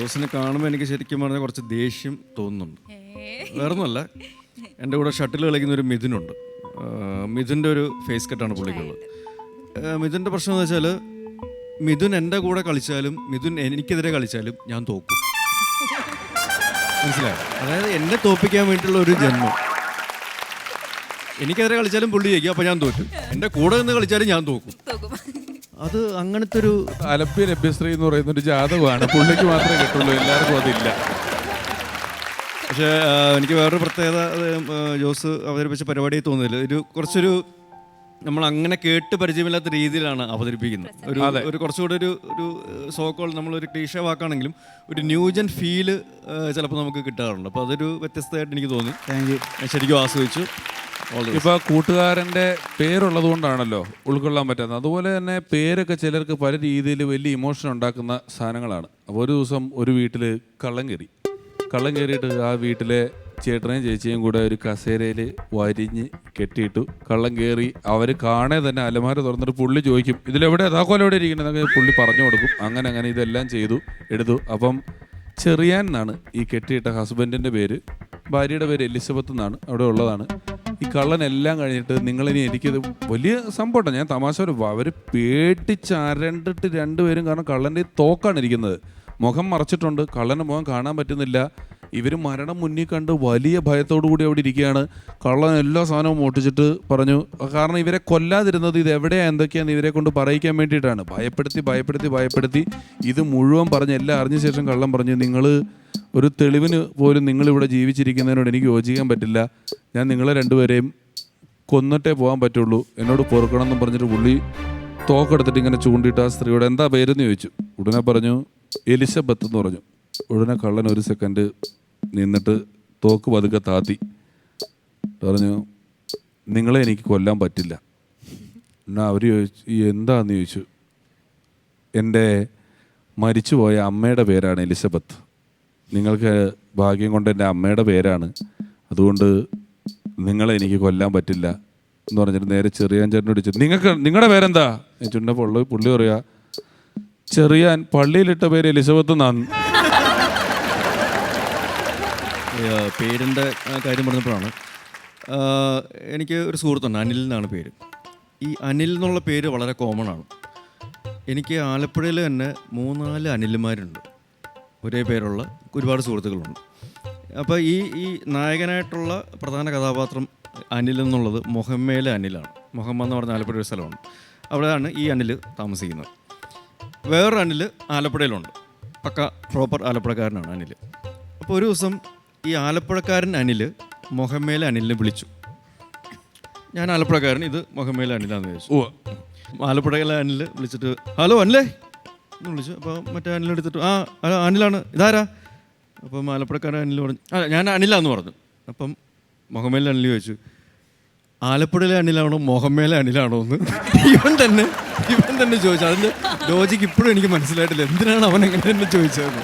ജോസിനെ കാണുമ്പോൾ എനിക്ക് ശരിക്കും പറഞ്ഞാൽ കുറച്ച് ദേഷ്യം തോന്നുന്നുണ്ട്. വേറൊന്നുമല്ല, എൻ്റെ കൂടെ ഷട്ടിൽ കളിക്കുന്ന ഒരു മിഥുനുണ്ട്. മിഥുൻ്റെ ഒരു ഫേസ് കട്ടാണ് പുള്ളിക്കുള്ളത്. മിഥുൻ്റെ പ്രശ്നം എന്ന് വെച്ചാൽ മിഥുൻ എൻ്റെ കൂടെ കളിച്ചാലും മിഥുൻ എനിക്കെതിരെ കളിച്ചാലും ഞാൻ തോക്കും. മനസ്സിലായോ? അതായത് എന്നെ തോൽപ്പിക്കാൻ വേണ്ടിയിട്ടുള്ള ഒരു ജന്മം. എനിക്കെതിരെ കളിച്ചാലും പുള്ളി ജയിക്കും, അപ്പോൾ ഞാൻ തോറ്റും. എൻ്റെ കൂടെ നിന്ന് കളിച്ചാലും ഞാൻ തോക്കും. അത് അങ്ങനത്തെ ഒരു അലപ്പി ലഭ്യശ്രീ എന്ന് പറയുന്ന ഒരു ജാതകമാണ്. പുള്ളിക്ക് മാത്രമേ കിട്ടുള്ളൂ, എല്ലാവർക്കും അതില്ല. പക്ഷേ എനിക്ക് വേറൊരു പ്രത്യേകത ജോസ് അവതരിപ്പിച്ച പരിപാടിയിൽ തോന്നുന്നില്ല. കുറച്ചൊരു നമ്മൾ അങ്ങനെ കേട്ട് പരിചയമില്ലാത്ത രീതിയിലാണ് അവതരിപ്പിക്കുന്നത്. ഒരു കുറച്ചുകൂടെ ഒരു സോക്കോൾ നമ്മളൊരു ക്ലീഷ വാക്കാണെങ്കിലും ഒരു ന്യൂജൻ ഫീല് ചിലപ്പോൾ നമുക്ക് കിട്ടാറുണ്ട്. അപ്പോൾ അതൊരു വ്യത്യസ്തമായിട്ട് എനിക്ക് തോന്നി. ശരിക്കും ആസ്വദിച്ചു. ഇപ്പൊ കൂട്ടുകാരൻ്റെ പേരുള്ളത് കൊണ്ടാണല്ലോ ഉൾക്കൊള്ളാൻ പറ്റുന്നത്. അതുപോലെ തന്നെ പേരൊക്കെ ചിലർക്ക് പല രീതിയിൽ വലിയ ഇമോഷൻ ഉണ്ടാക്കുന്ന സാധനങ്ങളാണ്. അപ്പോൾ ഒരു ദിവസം ഒരു വീട്ടിൽ കള്ളം കയറിയിട്ട് ആ വീട്ടിലെ ചേട്ടനെയും ചേച്ചിയും കൂടെ ഒരു കസേരയിൽ വരിഞ്ഞ് കെട്ടിയിട്ടു. കള്ളം കയറി അവർ കാണേ തന്നെ അലമാര തുറന്നിട്ട് പുള്ളി ചോദിക്കും, ഇതിലെവിടെ താക്കോൽ എവിടെ ഇരിക്കണമെന്നൊക്കെ പുള്ളി പറഞ്ഞു കൊടുക്കും. അങ്ങനെ ഇതെല്ലാം എടുത്തു. അപ്പം ചെറിയാൻ എന്നാണ് ഈ കെട്ടിയിട്ട ഹസ്ബൻഡിൻ്റെ പേര്. ഭാര്യയുടെ പേര് എലിസബത്ത് എന്നാണ്, അവിടെ ഉള്ളതാണ്. ഈ കള്ളനെല്ലാം കഴിഞ്ഞിട്ട് നിങ്ങളിനി എനിക്കത് വലിയ സംഭവം, ഞാൻ തമാശ അവർ പേടിച്ചരണ്ടിട്ട് രണ്ടുപേരും, കാരണം കള്ളൻ്റെ തോക്കാണ് ഇരിക്കുന്നത്. മുഖം മറച്ചിട്ടുണ്ട്, കള്ളൻ്റെ മുഖം കാണാൻ പറ്റുന്നില്ല. ഇവർ മരണം മുന്നിൽ കണ്ട് വലിയ ഭയത്തോടു കൂടി അവിടെ ഇരിക്കുകയാണ്. കള്ളൻ എല്ലാ സാധനവും മോട്ടിച്ചിട്ട് പറഞ്ഞു, കാരണം ഇവരെ കൊല്ലാതിരുന്നത് ഇത് എവിടെയാണ് എന്തൊക്കെയാണെന്ന് ഇവരെ കൊണ്ട് പറയിക്കാൻ വേണ്ടിയിട്ടാണ്. ഭയപ്പെടുത്തി ഇത് മുഴുവൻ പറഞ്ഞ് എല്ലാം അറിഞ്ഞ ശേഷം കള്ളൻ പറഞ്ഞു, നിങ്ങൾ ഒരു തെളിവിന് പോലും നിങ്ങളിവിടെ ജീവിച്ചിരിക്കുന്നതിനോട് എനിക്ക് യോജിക്കാൻ പറ്റില്ല. ഞാൻ നിങ്ങളെ രണ്ടുപേരെയും കൊന്നിട്ടേ പോകാൻ പറ്റുള്ളൂ, എന്നോട് പൊറുക്കണം എന്നും പറഞ്ഞിട്ട് പുള്ളി തോക്കെടുത്തിട്ട് ഇങ്ങനെ ചൂണ്ടിയിട്ട് ആ സ്ത്രീയോട് എന്താ പേരെന്ന് ചോദിച്ചു. ഉടനെ പറഞ്ഞു എലിസബത്ത് എന്ന് പറഞ്ഞു. ഉടനെ കള്ളൻ ഒരു സെക്കൻഡ് നിന്നിട്ട് തോക്ക് പതുക്കെ താത്തി പറഞ്ഞു, നിങ്ങളെ എനിക്ക് കൊല്ലാൻ പറ്റില്ല. എന്നാൽ അവർ ചോദിച്ചു എന്താന്ന് ചോദിച്ചു. എൻ്റെ മരിച്ചുപോയ അമ്മയുടെ പേരാണ് എലിസബത്ത്. നിങ്ങൾക്ക് ഭാഗ്യം കൊണ്ട് എൻ്റെ അമ്മയുടെ പേരാണ്, അതുകൊണ്ട് നിങ്ങളെ എനിക്ക് കൊല്ലാൻ പറ്റില്ല എന്ന് പറഞ്ഞിട്ട് നേരെ ചെറിയാൻ ചേട്ടനോട് ചോദിച്ചു, നിങ്ങളുടെ പേരെന്താ ചുണ്ടപ്പോൾ പുള്ളി പറയാ, ചെറിയാൻ പള്ളിയിലിട്ട പേര് എലിസബത്ത് എന്നാണ്. പേരിൻ്റെ കാര്യം പറഞ്ഞപ്പോഴാണ് എനിക്ക് ഒരു സുഹൃത്തുണ്ട്, അനിൽ എന്നാണ് പേര്. ഈ അനിൽ എന്നുള്ള പേര് വളരെ കോമൺ ആണ്. എനിക്ക് ആലപ്പുഴയിൽ തന്നെ 3-4 അനിൽമാരുണ്ട്, ഒരേ പേരുള്ള ഒരുപാട് സുഹൃത്തുക്കളുണ്ട്. അപ്പോൾ ഈ നായകനായിട്ടുള്ള പ്രധാന കഥാപാത്രം അനിൽ എന്നുള്ളത് മൊഹമ്മയിലെ അനിലാണ്. മൊഹമ്മ എന്ന് പറഞ്ഞ ആലപ്പുഴ ഒരു സ്ഥലമാണ്, അവിടെയാണ് ഈ അനിൽ താമസിക്കുന്നത്. വേറൊരു അനിൽ ആലപ്പുഴയിലുണ്ട്, പക്ക പ്രോപ്പർ ആലപ്പുഴക്കാരനാണ് അനിൽ. അപ്പോൾ ഒരു ദിവസം ഈ ആലപ്പുഴക്കാരൻ അനിൽ മൊഹമ്മയിലെ അനിലിനെ വിളിച്ചു. ഞാൻ ആലപ്പുഴക്കാരൻ, ഇത് മൊഹമ്മയിലെ അനിലാന്ന് ചോദിച്ചു. ആലപ്പുഴയിലെ അനിൽ വിളിച്ചിട്ട് ഹലോ അനിലേ എന്ന് വിളിച്ചു. അപ്പോൾ മറ്റേ അനിലെടുത്തിട്ട് ഹലോ അനിലാണ്, ഇതാരാ? അപ്പം ആലപ്പുഴക്കാരൻ അനിൽ പറഞ്ഞു ഞാൻ അനിലാന്ന് പറഞ്ഞു. അപ്പം മൊഹമ്മയിലെ അനിൽ ചോദിച്ചു, ആലപ്പുഴയിലെ അനിലാണോ മൊഹമ്മയിലെ അനിലാണോ എന്ന് ഇവൻ തന്നെ ചോദിച്ചു. അതിൻ്റെ ലോജിക്ക് ഇപ്പോഴും എനിക്ക് മനസ്സിലായിട്ടില്ല, എന്തിനാണ് അവൻ എങ്ങനെ തന്നെ ചോദിച്ചത്.